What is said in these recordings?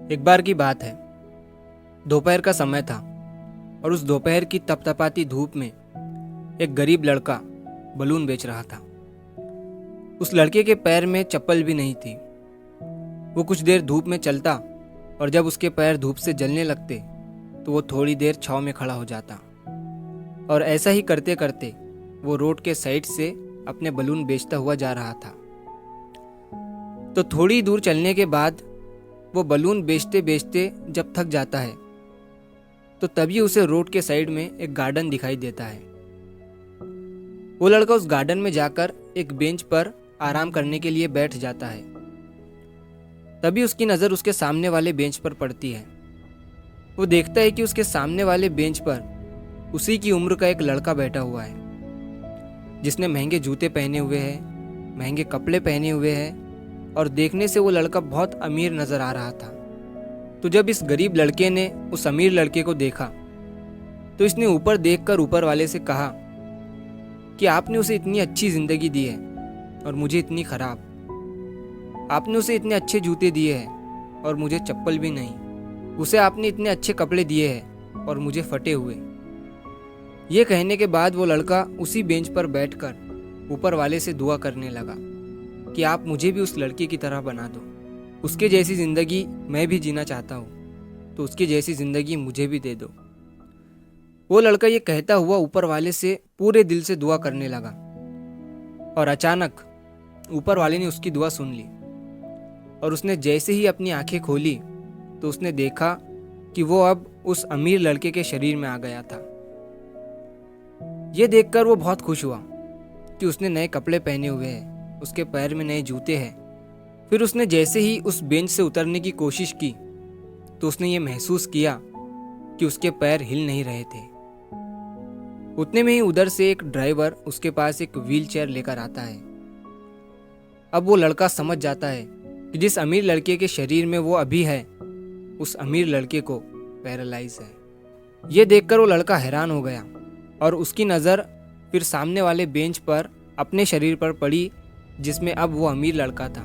एक बार की बात है। दोपहर का समय था और उस दोपहर की तपतपाती धूप में एक गरीब लड़का बलून बेच रहा था। उस लड़के के पैर में चप्पल भी नहीं थी। वो कुछ देर धूप में चलता और जब उसके पैर धूप से जलने लगते तो वो थोड़ी देर छांव में खड़ा हो जाता और ऐसा ही करते करते वो रोड के साइड से अपने बलून बेचता हुआ जा रहा था। तो थोड़ी दूर चलने के बाद वो बलून बेचते बेचते जब थक जाता है तो तभी उसे रोड के साइड में एक गार्डन दिखाई देता है। वो लड़का उस गार्डन में जाकर एक बेंच पर आराम करने के लिए बैठ जाता है। तभी उसकी नज़र उसके सामने वाले बेंच पर पड़ती है। वो देखता है कि उसके सामने वाले बेंच पर उसी की उम्र का एक लड़का बैठा हुआ है, जिसने महंगे जूते पहने हुए हैं, महंगे कपड़े पहने हुए हैं और देखने से वो लड़का बहुत अमीर नज़र आ रहा था। तो जब इस गरीब लड़के ने उस अमीर लड़के को देखा तो इसने ऊपर देखकर ऊपर वाले से कहा कि आपने उसे इतनी अच्छी ज़िंदगी दी है और मुझे इतनी ख़राब। आपने उसे इतने अच्छे जूते दिए हैं और मुझे चप्पल भी नहीं। उसे आपने इतने अच्छे कपड़े दिए हैं और मुझे फटे हुए। ये कहने के बाद वो लड़का उसी बेंच पर बैठकर ऊपर वाले से दुआ करने लगा कि आप मुझे भी उस लड़के की तरह बना दो। उसके जैसी ज़िंदगी मैं भी जीना चाहता हूँ, तो उसकी जैसी ज़िंदगी मुझे भी दे दो। वो लड़का ये कहता हुआ ऊपर वाले से पूरे दिल से दुआ करने लगा और अचानक ऊपर वाले ने उसकी दुआ सुन ली और उसने जैसे ही अपनी आंखें खोली तो उसने देखा कि वो अब उस अमीर लड़के के शरीर में आ गया था। ये देखकर वो बहुत खुश हुआ कि उसने नए कपड़े पहने हुए हैं, उसके पैर में नए जूते हैं। फिर उसने जैसे ही उस बेंच से उतरने की कोशिश की तो उसने ये महसूस किया कि उसके पैर हिल नहीं रहे थे। उतने में ही उधर से एक ड्राइवर उसके पास एक व्हील चेयर लेकर आता है। अब वो लड़का समझ जाता है कि जिस अमीर लड़के के शरीर में वो अभी है, उस अमीर लड़के को पैरालाइज है। ये देखकर वो लड़का हैरान हो गया और उसकी नज़र फिर सामने वाले बेंच पर अपने शरीर पर पड़ी, जिसमें अब वो अमीर लड़का था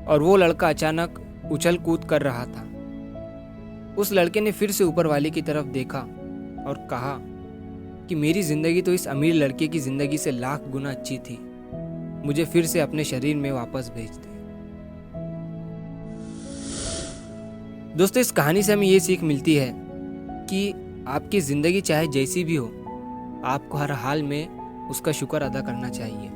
और वो लड़का अचानक उछल कूद कर रहा था। उस लड़के ने फिर से ऊपर वाले की तरफ देखा और कहा कि मेरी ज़िंदगी तो इस अमीर लड़के की ज़िंदगी से लाख गुना अच्छी थी, मुझे फिर से अपने शरीर में वापस भेज दे। दोस्तों, इस कहानी से हमें ये सीख मिलती है कि आपकी ज़िंदगी चाहे जैसी भी हो, आपको हर हाल में उसका शुक्र अदा करना चाहिए,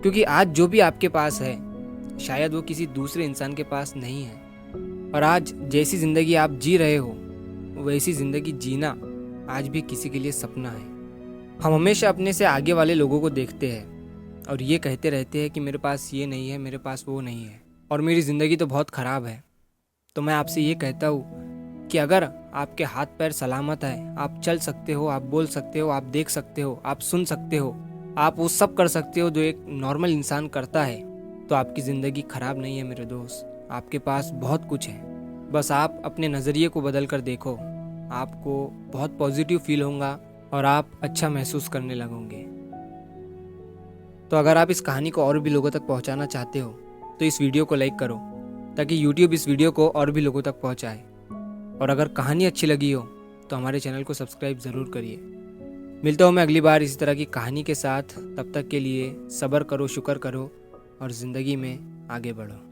क्योंकि आज जो भी आपके पास है शायद वो किसी दूसरे इंसान के पास नहीं है। और आज जैसी ज़िंदगी आप जी रहे हो वैसी ज़िंदगी जीना आज भी किसी के लिए सपना है। हम हमेशा अपने से आगे वाले लोगों को देखते हैं और ये कहते रहते हैं कि मेरे पास ये नहीं है, मेरे पास वो नहीं है और मेरी ज़िंदगी तो बहुत ख़राब है। तो मैं आपसे ये कहता हूँ कि अगर आपके हाथ पैर सलामत है, आप चल सकते हो, आप बोल सकते हो, आप देख सकते हो, आप सुन सकते हो, आप वो सब कर सकते हो जो एक नॉर्मल इंसान करता है, तो आपकी ज़िंदगी ख़राब नहीं है मेरे दोस्त। आपके पास बहुत कुछ है, बस आप अपने नज़रिए को बदल कर देखो, आपको बहुत पॉजिटिव फील होगा और आप अच्छा महसूस करने लगोगे। तो अगर आप इस कहानी को और भी लोगों तक पहुंचाना चाहते हो तो इस वीडियो को लाइक करो ताकि YouTube इस वीडियो को और भी लोगों तक पहुंचाए। और अगर कहानी अच्छी लगी हो तो हमारे चैनल को सब्सक्राइब ज़रूर करिए। मिलता हूँ मैं अगली बार इसी तरह की कहानी के साथ। तब तक के लिए सब्र करो, शुक्र करो और ज़िंदगी में आगे बढ़ो।